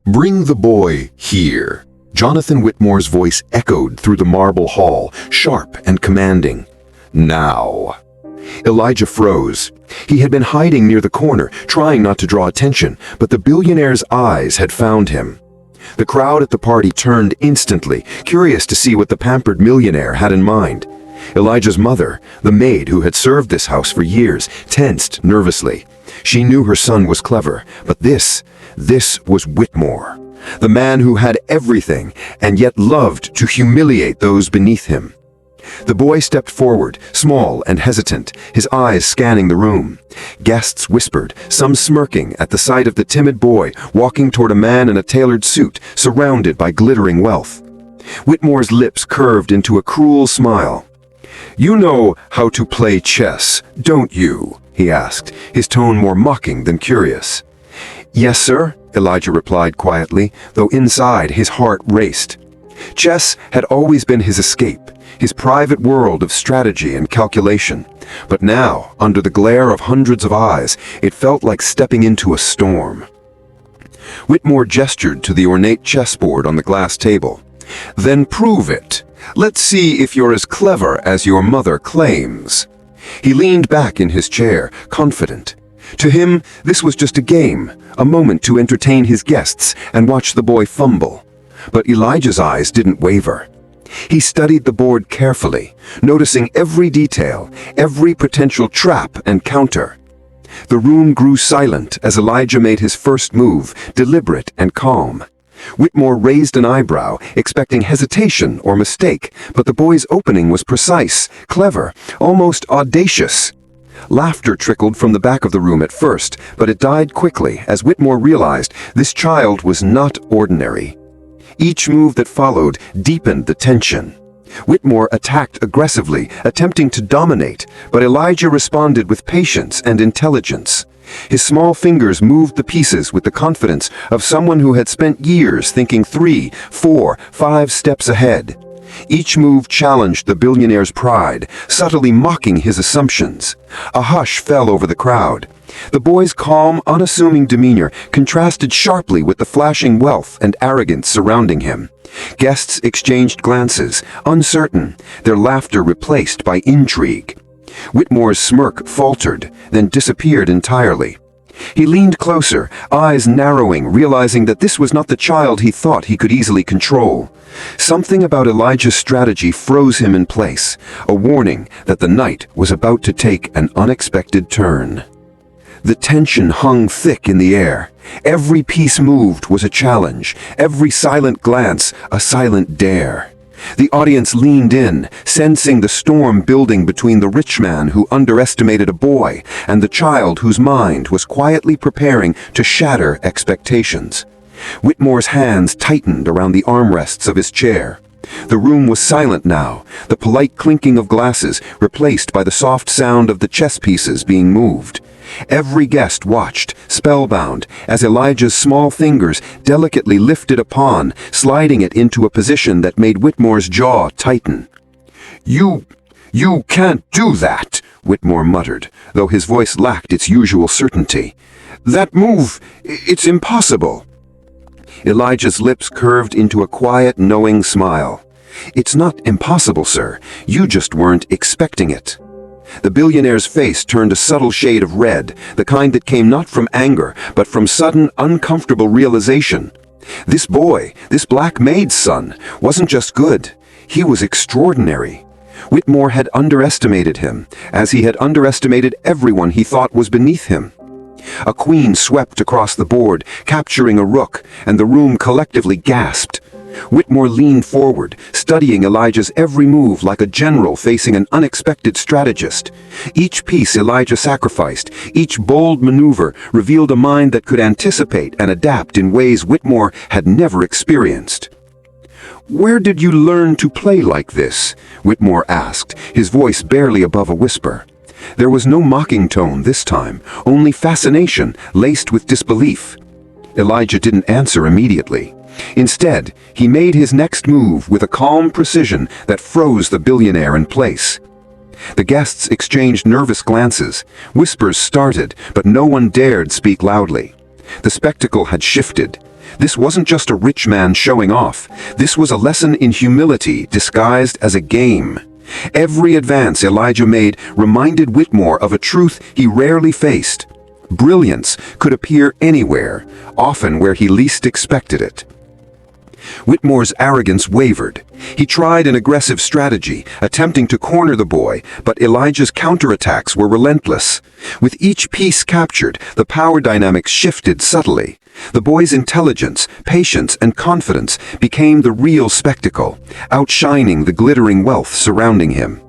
Bring the boy here. Jonathan Whitmore's voice echoed through the marble hall, sharp and commanding. Now. Elijah froze. He had been hiding near the corner, trying not to draw attention, but the billionaire's eyes had found him. The crowd at the party turned instantly, curious to see what the pampered millionaire had in mind. Elijah's mother, the maid who had served this house for years, tensed nervously. She knew her son was clever, but this was Whitmore, the man who had everything and yet loved to humiliate those beneath him. The boy stepped forward, small and hesitant, his eyes scanning the room. Guests whispered, some smirking at the sight of the timid boy walking toward a man in a tailored suit, surrounded by glittering wealth. Whitmore's lips curved into a cruel smile. "You know how to play chess, don't you?" he asked, his tone more mocking than curious. "Yes, sir," Elijah replied quietly, though inside his heart raced. Chess had always been his escape, his private world of strategy and calculation. But now, under the glare of hundreds of eyes, it felt like stepping into a storm. Whitmore gestured to the ornate chessboard on the glass table. "Then prove it. Let's see if you're as clever as your mother claims." He leaned back in his chair, confident. To him, this was just a game, a moment to entertain his guests and watch the boy fumble. But Elijah's eyes didn't waver. He studied the board carefully, noticing every detail, every potential trap and counter. The room grew silent as Elijah made his first move, deliberate and calm. Whitmore raised an eyebrow, expecting hesitation or mistake, but the boy's opening was precise, clever, almost audacious. Laughter trickled from the back of the room at first, but it died quickly as Whitmore realized this child was not ordinary. Each move that followed deepened the tension. Whitmore attacked aggressively, attempting to dominate, but Elijah responded with patience and intelligence. His small fingers moved the pieces with the confidence of someone who had spent years thinking 3, 4, 5 steps ahead. Each move challenged the billionaire's pride, subtly mocking his assumptions. A hush fell over the crowd. The boy's calm, unassuming demeanor contrasted sharply with the flashing wealth and arrogance surrounding him. Guests exchanged glances, uncertain, their laughter replaced by intrigue. Whitmore's smirk faltered, then disappeared entirely. He leaned closer, eyes narrowing, realizing that this was not the child he thought he could easily control. Something about Elijah's strategy froze him in place, a warning that the night was about to take an unexpected turn. The tension hung thick in the air. Every piece moved was a challenge, every silent glance a silent dare. The audience leaned in, sensing the storm building between the rich man who underestimated a boy and the child whose mind was quietly preparing to shatter expectations. Whitmore's hands tightened around the armrests of his chair. The room was silent now, the polite clinking of glasses replaced by the soft sound of the chess pieces being moved. Every guest watched, spellbound, as Elijah's small fingers delicately lifted a pawn, sliding it into a position that made Whitmore's jaw tighten. You can't do that," Whitmore muttered, though his voice lacked its usual certainty. "That move, it's impossible." Elijah's lips curved into a quiet, knowing smile. "It's not impossible, sir. You just weren't expecting it." The billionaire's face turned a subtle shade of red, the kind that came not from anger, but from sudden, uncomfortable realization. This boy, this black maid's son, wasn't just good. He was extraordinary. Whitmore had underestimated him, as he had underestimated everyone he thought was beneath him. A queen swept across the board, capturing a rook, and the room collectively gasped. Whitmore leaned forward, studying Elijah's every move like a general facing an unexpected strategist. Each piece Elijah sacrificed, each bold maneuver revealed a mind that could anticipate and adapt in ways Whitmore had never experienced. "Where did you learn to play like this?" Whitmore asked, his voice barely above a whisper. There was no mocking tone this time, only fascination laced with disbelief. Elijah didn't answer immediately. Instead, he made his next move with a calm precision that froze the billionaire in place. The guests exchanged nervous glances. Whispers started, but no one dared speak loudly. The spectacle had shifted. This wasn't just a rich man showing off. This was a lesson in humility disguised as a game. Every advance Elijah made reminded Whitmore of a truth he rarely faced. Brilliance could appear anywhere, often where he least expected it. Whitmore's arrogance wavered. He tried an aggressive strategy, attempting to corner the boy, but Elijah's counterattacks were relentless. With each piece captured, the power dynamics shifted subtly. The boy's intelligence, patience, and confidence became the real spectacle, outshining the glittering wealth surrounding him.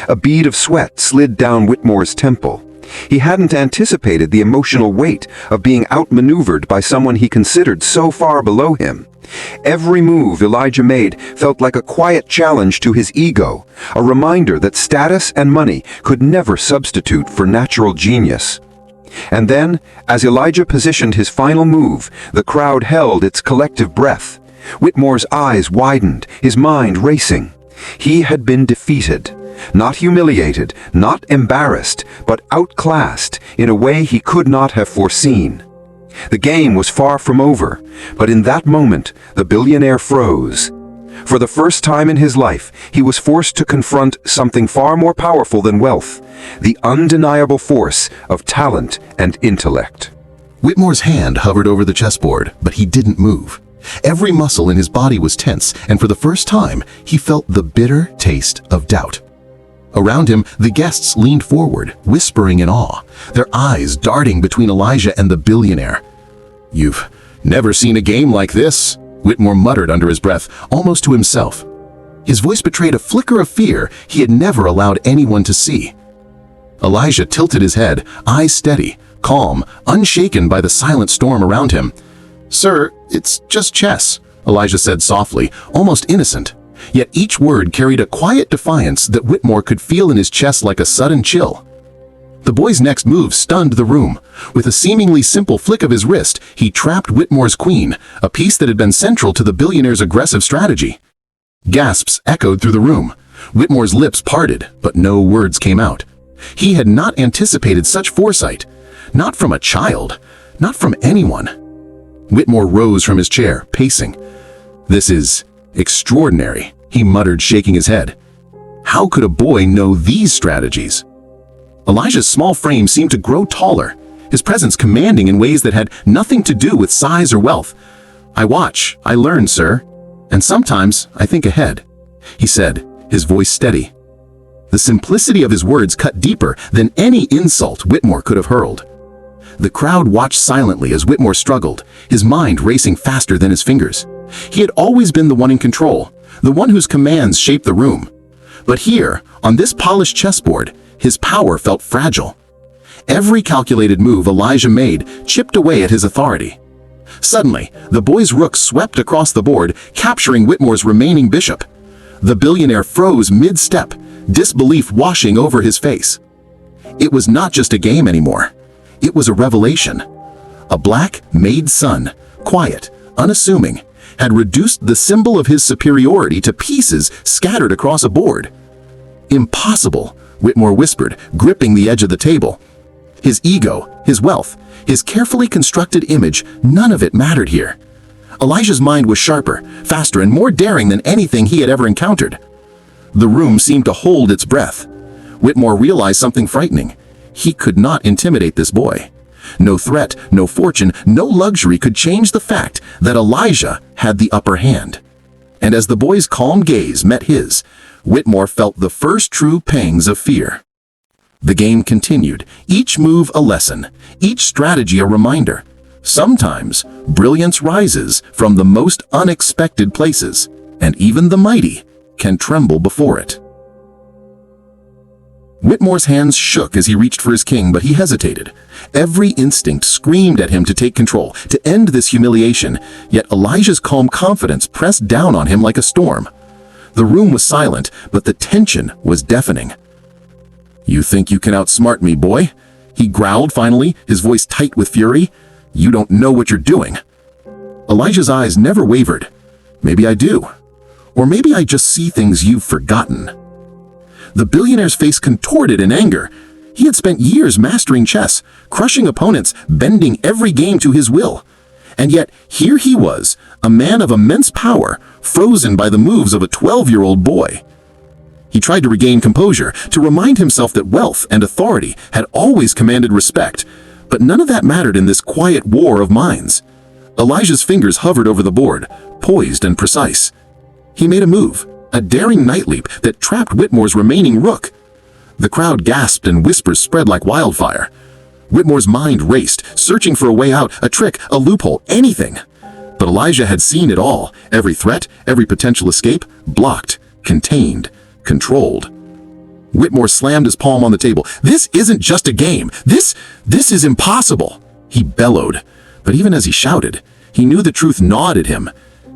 A bead of sweat slid down Whitmore's temple. He hadn't anticipated the emotional weight of being outmaneuvered by someone he considered so far below him. Every move Elijah made felt like a quiet challenge to his ego, a reminder that status and money could never substitute for natural genius. And then, as Elijah positioned his final move, the crowd held its collective breath. Whitmore's eyes widened, his mind racing. He had been defeated. Not humiliated, not embarrassed, but outclassed in a way he could not have foreseen. The game was far from over, but in that moment, the billionaire froze. For the first time in his life, he was forced to confront something far more powerful than wealth, the undeniable force of talent and intellect. Whitmore's hand hovered over the chessboard, but he didn't move. Every muscle in his body was tense, and for the first time, he felt the bitter taste of doubt. Around him, the guests leaned forward, whispering in awe, their eyes darting between Elijah and the billionaire. "You've never seen a game like this," Whitmore muttered under his breath, almost to himself. His voice betrayed a flicker of fear he had never allowed anyone to see. Elijah tilted his head, eyes steady, calm, unshaken by the silent storm around him. "Sir, it's just chess," Elijah said softly, almost innocent. Yet each word carried a quiet defiance that Whitmore could feel in his chest like a sudden chill. The boy's next move stunned the room. With a seemingly simple flick of his wrist, he trapped Whitmore's queen, a piece that had been central to the billionaire's aggressive strategy. Gasps echoed through the room. Whitmore's lips parted, but no words came out. He had not anticipated such foresight. Not from a child. Not from anyone. Whitmore rose from his chair, pacing. "This is extraordinary," he muttered, shaking his head. How could a boy know these strategies? Elijah's small frame seemed to grow taller, his presence commanding in ways that had nothing to do with size or wealth. "I watch, I learn, sir, and sometimes I think ahead," he said, his voice steady. The simplicity of his words cut deeper than any insult Whitmore could have hurled. The crowd watched silently as Whitmore struggled, his mind racing faster than his fingers. He had always been the one in control, the one whose commands shaped the room. But here, on this polished chessboard, his power felt fragile. Every calculated move Elijah made chipped away at his authority. Suddenly, the boy's rook swept across the board, capturing Whitmore's remaining bishop. The billionaire froze mid-step, disbelief washing over his face. It was not just a game anymore. It was a revelation. A black Maid'S son, quiet, unassuming, had reduced the symbol of his superiority to pieces scattered across a board. "Impossible," Whitmore whispered, gripping the edge of the table. His ego, his wealth, his carefully constructed image, none of it mattered here. Elijah's mind was sharper, faster, and more daring than anything he had ever encountered. The room seemed to hold its breath. Whitmore realized something frightening. He could not intimidate this boy. No threat, no fortune, no luxury could change the fact that Elijah had the upper hand. And as the boy's calm gaze met his, Whitmore felt the first true pangs of fear. The game continued, each move a lesson, each strategy a reminder. Sometimes, brilliance rises from the most unexpected places, and even the mighty can tremble before it. Whitmore's hands shook as he reached for his king, but he hesitated. Every instinct screamed at him to take control, to end this humiliation, yet Elijah's calm confidence pressed down on him like a storm. The room was silent, but the tension was deafening. "You think you can outsmart me, boy?" he growled finally, his voice tight with fury. "You don't know what you're doing." Elijah's eyes never wavered. "Maybe I do. Or maybe I just see things you've forgotten." The billionaire's face contorted in anger. He had spent years mastering chess, crushing opponents, bending every game to his will. And yet, here he was, a man of immense power, frozen by the moves of a 12-year-old boy. He tried to regain composure, to remind himself that wealth and authority had always commanded respect, but none of that mattered in this quiet war of minds. Elijah's fingers hovered over the board, poised and precise. He made a move, a daring night leap that trapped Whitmore's remaining rook. The crowd gasped and whispers spread like wildfire. Whitmore's mind raced, searching for a way out, a trick, a loophole, anything. But Elijah had seen it all, every threat, every potential escape, blocked, contained, controlled. Whitmore slammed his palm on the table. "This isn't just a game. This is impossible," he bellowed. But even as he shouted, he knew the truth gnawed at him.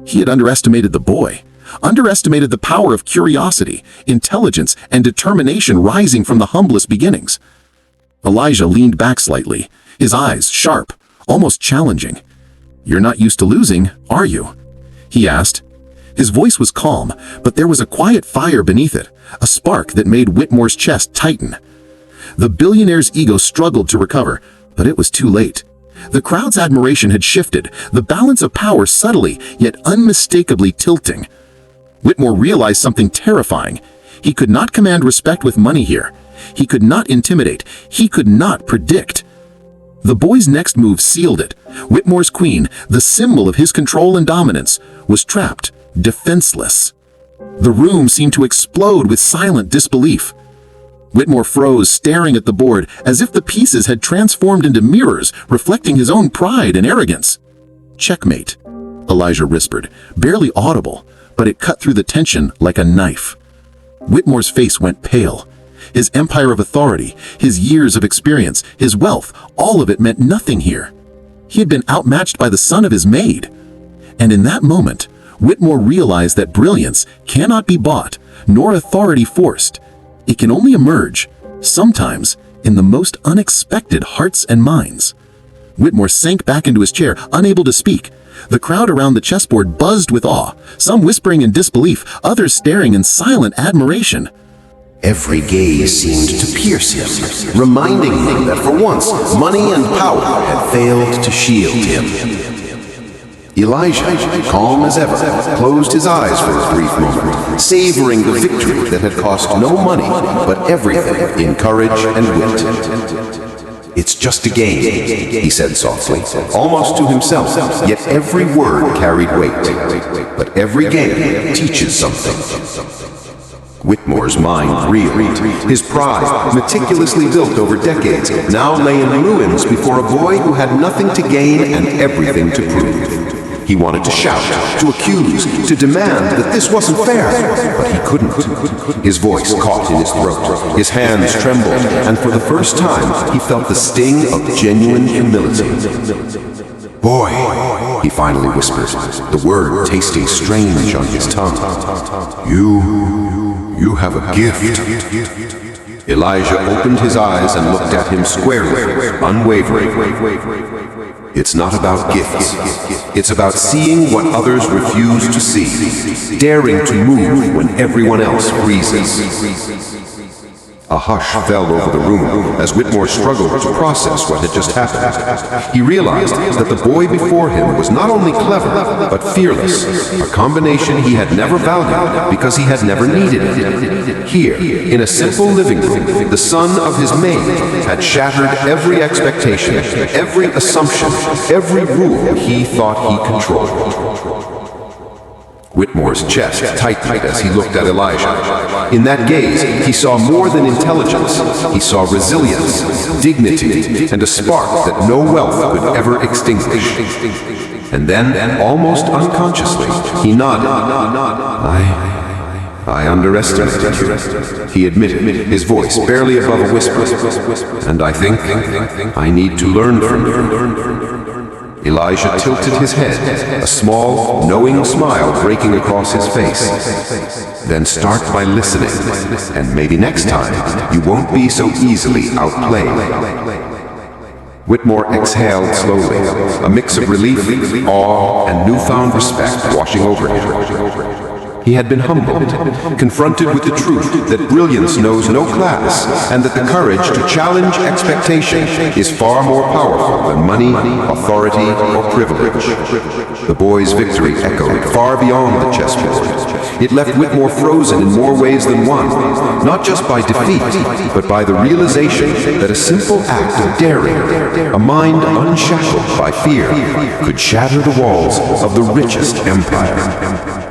He had underestimated the boy, underestimated the power of curiosity, intelligence, and determination rising from the humblest beginnings. Elijah leaned back slightly, his eyes sharp, almost challenging. "You're not used to losing, are you?" he asked. His voice was calm, but there was a quiet fire beneath it, a spark that made Whitmore's chest tighten. The billionaire's ego struggled to recover, but it was too late. The crowd's admiration had shifted, the balance of power subtly yet unmistakably tilting. Whitmore realized something terrifying. He could not command respect with money here. He could not intimidate. He could not predict. The boy's next move sealed it. Whitmore's queen, the symbol of his control and dominance, was trapped, defenseless. The room seemed to explode with silent disbelief. Whitmore froze, staring at the board, as if the pieces had transformed into mirrors, reflecting his own pride and arrogance. "Checkmate," Elijah whispered, barely audible, but it cut through the tension like a knife. Whitmore's face went pale. His empire of authority, his years of experience, his wealth, all of it meant nothing here. He had been outmatched by the son of his maid. And in that moment, Whitmore realized that brilliance cannot be bought, nor authority forced. It can only emerge, sometimes, in the most unexpected hearts and minds. Whitmore sank back into his chair, unable to speak. The crowd around the chessboard buzzed with awe, some whispering in disbelief, others staring in silent admiration. Every gaze seemed to pierce him, reminding him that for once, money and power had failed to shield him. Elijah, calm as ever, closed his eyes for a brief moment, savoring the victory that had cost no money, but everything in courage and wit. "It's just a game," he said softly, almost to himself, yet every word carried weight. "But every game teaches something." Whitmore's mind reeled. His pride, meticulously built over decades, now lay in ruins before a boy who had nothing to gain and everything to prove. He wanted to shout, to accuse, to demand that this wasn't fair, but he couldn't. His voice caught in his throat, his hands trembled, and for the first time he felt the sting of genuine humility. "Boy," he finally whispered, the word tasting strange on his tongue. You have a gift." Elijah opened his eyes and looked at him squarely, unwavering. "It's not about gifts. It's about seeing what others refuse to see, daring to move when everyone else freezes." A hush fell over the room as Whitmore struggled to process what had just happened. He realized that the boy before him was not only clever, but fearless, a combination he had never valued because he had never needed it. Here, in a simple living room, the son of his maid had shattered every expectation, every assumption, every rule he thought he controlled. Whitmore's chest tightened as he looked at Elijah. In that gaze, he saw more than intelligence. He saw resilience, dignity, and a spark that no wealth could ever extinguish. And then, almost unconsciously, he nodded. I underestimated you," he admitted, his voice barely above a whisper. "And I think I need to learn from you." Elijah tilted his head, a small, knowing smile breaking across his face. "Then start by listening, and maybe next time you won't be so easily outplayed." Whitmore exhaled slowly, a mix of relief, awe, and newfound respect washing over him. He had been humbled, confronted with the truth that brilliance knows no class, and that the courage to challenge expectation is far more powerful than money, authority, or privilege. The boy's victory echoed far beyond the chessboard. It left Whitmore frozen in more ways than one, not just by defeat, but by the realization that a simple act of daring, a mind unshackled by fear, could shatter the walls of the richest empire.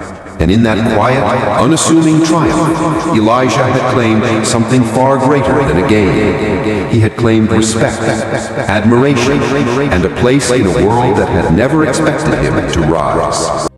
And in that quiet, unassuming triumph, Elijah had claimed something far greater than a game. He had claimed respect, admiration, and a place in a world that had never expected him to rise.